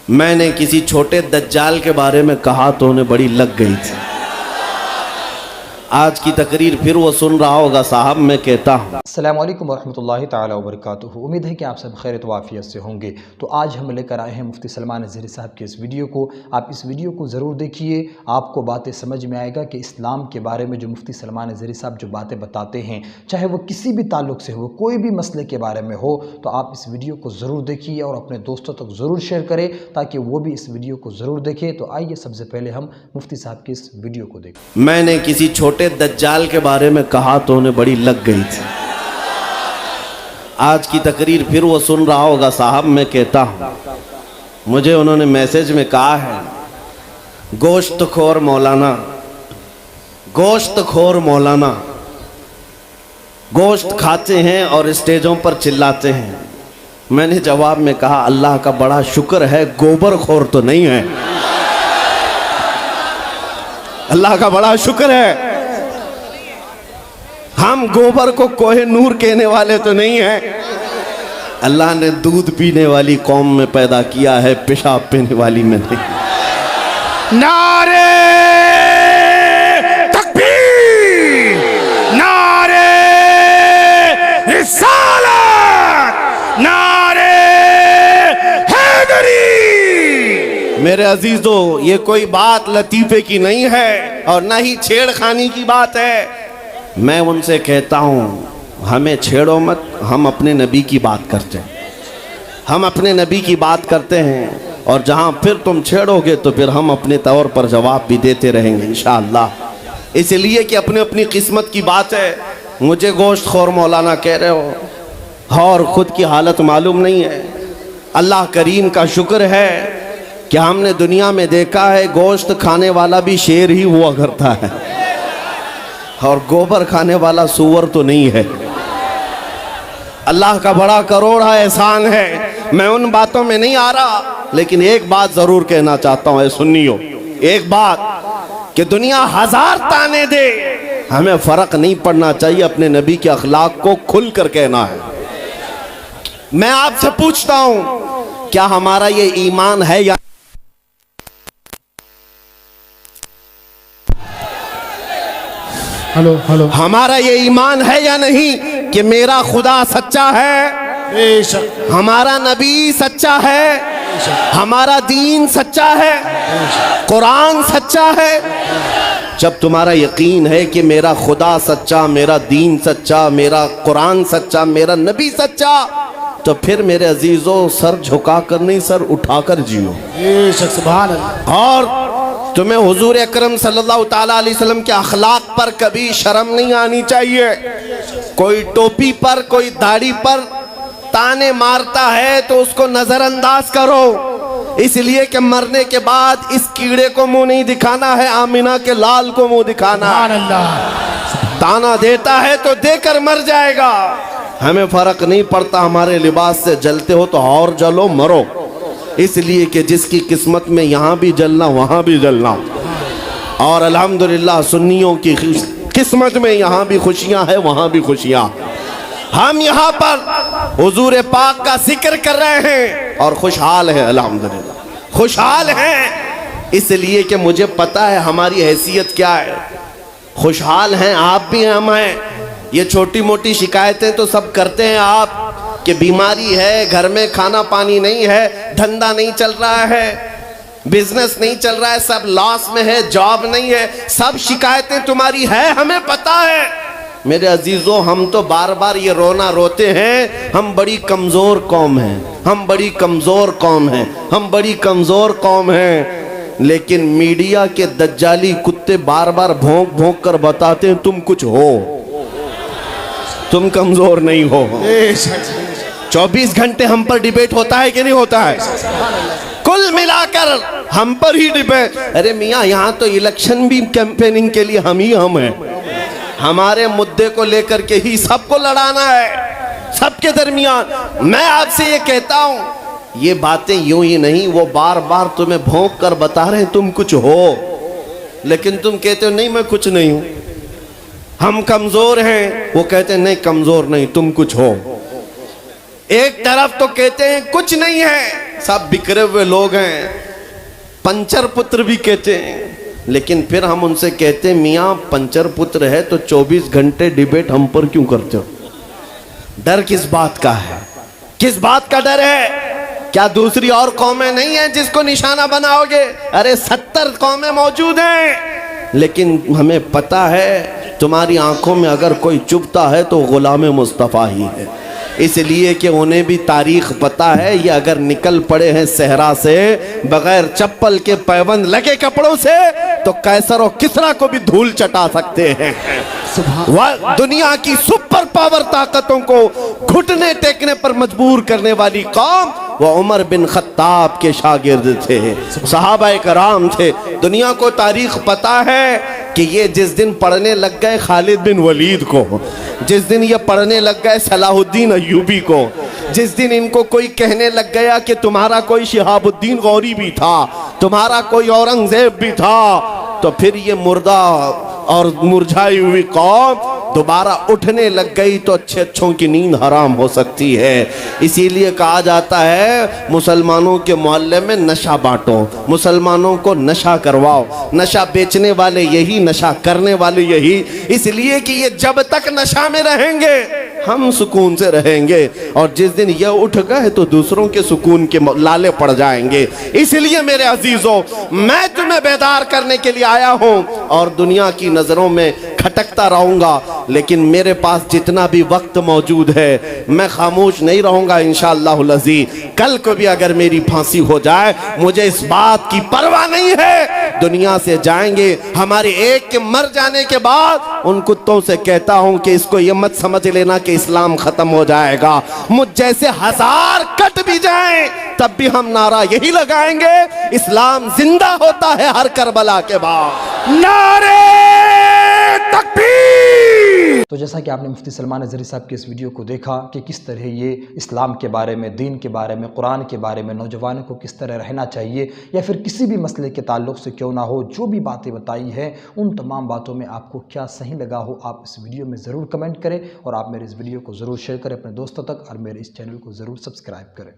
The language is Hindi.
मैंने किसी छोटे दज्जाल के बारे में कहा तो उन्हें बड़ी लग गई थी। आज की तकरीर फिर वो सुन रहा होगा। साहब मैं कहता हूँ अस्सलामु अलैकुम वरहमतुल्लाहि ताला वबरकातुहू। उम्मीद है कि आप सब खैरियत वाफ़ियत से होंगे। तो आज हम लेकर आए हैं मुफ्ती सलमान ज़हरी साहब के इस वीडियो को। आप इस वीडियो को ज़रूर देखिए, आपको बातें समझ में आएगा कि इस्लाम के बारे में जो मुफ्ती सलमान ज़हरी साहब जो बातें बताते हैं, चाहे वो किसी भी ताल्लुक़ से हो, कोई भी मसले के बारे में हो, तो आप इस वीडियो को ज़रूर देखिए और अपने दोस्तों तक ज़रूर शेयर करें ताकि वो भी इस वीडियो को ज़रूर देखें। तो आइए सबसे पहले हम मुफ्ती साहब के इस वीडियो को देखें। मैंने किसी छोटे दज्जाल के बारे में कहा तो उन्हें बड़ी लग गई थी। आज की तकरीर फिर वो सुन रहा होगा। साहब मैं कहता हूँ, मुझे उन्होंने मैसेज में कहा है, गोश्त खोर मौलाना, गोश्त खोर मौलाना, गोश्त खाते हैं और स्टेजों पर चिल्लाते हैं। मैंने जवाब में कहा, अल्लाह का बड़ा शुक्र है गोबर खोर तो नहीं है। अल्लाह का बड़ा शुक्र है हम गोबर को कोहे नूर कहने वाले तो नहीं हैं। अल्लाह ने दूध पीने वाली कौम में पैदा किया है, पेशाब पीने वाली में नहीं। नारे तकबीर, नारे रिसालत, नारे हैदरी। मेरे अजीजों, ये कोई बात लतीफे की नहीं है और ना ही छेड़खानी की बात है। मैं उनसे कहता हूँ, हमें छेड़ो मत, हम अपने नबी की बात करते हैं, हम अपने नबी की बात करते हैं। और जहाँ फिर तुम छेड़ोगे तो फिर हम अपने तौर पर जवाब भी देते रहेंगे इंशाअल्लाह। इसलिए कि अपने अपनी किस्मत की बात है। मुझे गोश्त खोर मौलाना कह रहे हो और ख़ुद की हालत मालूम नहीं है। अल्लाह करीम का शुक्र है कि हमने दुनिया में देखा है गोश्त खाने वाला भी शेर ही हुआ करता है और गोबर खाने वाला सूअर तो नहीं है। अल्लाह का बड़ा करोड़ा एहसान है। मैं उन बातों में नहीं आ रहा, लेकिन एक बात जरूर कहना चाहता हूं, सुनियो एक बात, कि दुनिया हजार ताने दे, हमें फर्क नहीं पड़ना चाहिए। अपने नबी के अखलाक को खुल कर कहना है। मैं आपसे पूछता हूं, क्या हमारा ये ईमान है या हेलो हेलो, हमारा ये ईमान है या नहीं कि मेरा खुदा सच्चा है, बेशक हमारा नबी सच्चा है, हमारा दीन सच्चा है, कुरान सच्चा है। जब तुम्हारा यकीन है कि मेरा खुदा सच्चा, मेरा दीन सच्चा, मेरा कुरान सच्चा, मेरा नबी सच्चा, तो फिर मेरे अजीजों सर झुकाकर नहीं, सर उठाकर जियो। बेशक सुभान अल्लाह। और तुम्हें हुजूर अकरम सल्लल्लाहु ताला अलैहि वसल्लम के अखलाक पर कभी शर्म नहीं आनी चाहिए। कोई टोपी पर, कोई दाढ़ी पर ताने मारता है तो उसको नजरअंदाज करो, इसलिए कि मरने के बाद इस कीड़े को मुंह नहीं दिखाना है, आमिना के लाल को मुंह दिखाना है। ताना देता है तो देकर मर जाएगा। हमें फर्क नहीं पड़ता, हमारे लिबास से जलते हो तो और जलो, मरो, इसलिए कि जिसकी किस्मत में यहाँ भी जलना वहाँ भी जलना। और अल्हम्दुलिल्लाह सुन्नियों की किस्मत में यहाँ भी खुशियाँ हैं, वहाँ भी खुशियाँ। हम यहाँ पर हुजूर पाक का जिक्र कर रहे हैं और खुशहाल हैं, अल्हम्दुलिल्लाह खुशहाल हैं, इसलिए कि मुझे पता है हमारी हैसियत क्या है। खुशहाल हैं, आप भी हैं, हम हैं। ये छोटी मोटी शिकायतें तो सब करते हैं आप, कि बीमारी है, घर में खाना पानी नहीं है, धंधा नहीं चल रहा है, बिजनेस नहीं चल रहा है, सब लॉस में है, जॉब नहीं है, सब शिकायतें तुम्हारी है, हमें पता है। मेरे अजीजों, हम तो बार बार ये रोना रोते हैं, हम बड़ी कमज़ोर कौम हैं, हम बड़ी कमज़ोर कौम हैं, हम बड़ी कमज़ोर कौम हैं। लेकिन मीडिया के दज्जाली कुत्ते बार बार भौंक भौंक कर बताते हैं तुम कुछ हो, तुम कमज़ोर नहीं हो। 24 घंटे हम पर डिबेट होता है कि नहीं होता है? कुल मिलाकर हम पर ही डिबेट। अरे मियाँ, यहाँ तो इलेक्शन भी कैंपेनिंग के लिए हम हैं। हमारे मुद्दे को लेकर के ही सबको लड़ाना है, सबके दरमियान। मैं आपसे ये कहता हूँ, ये बातें यूं ही नहीं, वो बार बार तुम्हें भौंक कर बता रहे हैं तुम कुछ हो, लेकिन तुम कहते हो नहीं मैं कुछ नहीं हूँ। हम कमजोर हैं, वो कहते हैं नहीं कमजोर नहीं, तुम कुछ हो। एक तरफ तो कहते हैं कुछ नहीं है, सब बिखरे हुए लोग हैं, पंचर पुत्र भी कहते हैं। लेकिन फिर हम उनसे कहते हैं, मियाँ पंचर पुत्र है तो 24 घंटे डिबेट हम पर क्यों करते हो? डर किस बात का है? किस बात का डर है? क्या दूसरी और कौमें नहीं हैं जिसको निशाना बनाओगे? अरे 70 कौमें मौजूद हैं, लेकिन हमें पता है तुम्हारी आंखों में अगर कोई चुभता है तो गुलाम मुस्तफ़ा ही है, इसलिए कि उन्हें भी तारीख पता है। ये अगर निकल पड़े हैं सहरा से बगैर चप्पल के, पैबंद लगे कपड़ों से, तो कैसर और किसरा को भी धूल चटा सकते हैं। वह दुनिया की सुपर पावर ताकतों को घुटने टेकने पर मजबूर करने वाली कौम वो उमर बिन खत्ताब के शागिर्द थे, सहाबाए कराम थे। दुनिया को तारीख पता है कि ये जिस दिन पढ़ने लग गए खालिद बिन वलीद को, जिस दिन ये पढ़ने लग गए सलाहुद्दीन अय्यूबी को, जिस दिन इनको कोई कहने लग गया कि तुम्हारा कोई शिहाबुद्दीन गौरी भी था, तुम्हारा कोई औरंगजेब भी था, तो फिर ये मुर्दा और मुरझाई हुई कौम दोबारा उठने लग गई तो अच्छे अच्छों की नींद हराम हो सकती है। इसीलिए कहा जाता है मुसलमानों के मोहल्ले में नशा बांटो, मुसलमानों को नशा करवाओ। नशा बेचने वाले यही, नशा करने वाले यही, इसलिए कि ये जब तक नशा में रहेंगे हम सुकून से रहेंगे, और जिस दिन ये उठ गए तो दूसरों के सुकून के लाले पड़ जाएंगे। इसलिए मेरे अजीजों, मैं तुम्हें बेदार करने के लिए आया हूं और दुनिया की नजरों में खटकता रहूंगा, लेकिन मेरे पास जितना भी वक्त मौजूद है मैं खामोश नहीं रहूंगा इंशाअल्लाहुल अज़ीज़। कल को भी अगर मेरी फांसी हो जाए मुझे इस बात की परवाह नहीं है, दुनिया से जाएंगे। हमारे एक के मर जाने के बाद उन कुत्तों से कहता हूं कि इसको ये मत समझ लेना कि इस्लाम खत्म हो जाएगा। मुझ जैसे 1000 कट भी जाएं तब भी हम नारा यही लगाएंगे, इस्लाम जिंदा होता है हर करबला के बाद। नारे तकबीर। तो जैसा कि आपने मुफ्ती सलमान अज़हरी साहब की इस वीडियो को देखा कि किस तरह ये इस्लाम के बारे में, दीन के बारे में, कुरान के बारे में, नौजवानों को किस तरह रहना चाहिए, या फिर किसी भी मसले के ताल्लुक़ से क्यों ना हो, जो भी बातें बताई हैं उन तमाम बातों में आपको क्या सही लगा हो, आप इस वीडियो में ज़रूर कमेंट करें और आप मेरे इस वीडियो को ज़रूर शेयर करें अपने दोस्तों तक, और मेरे इस चैनल को ज़रूर सब्सक्राइब करें।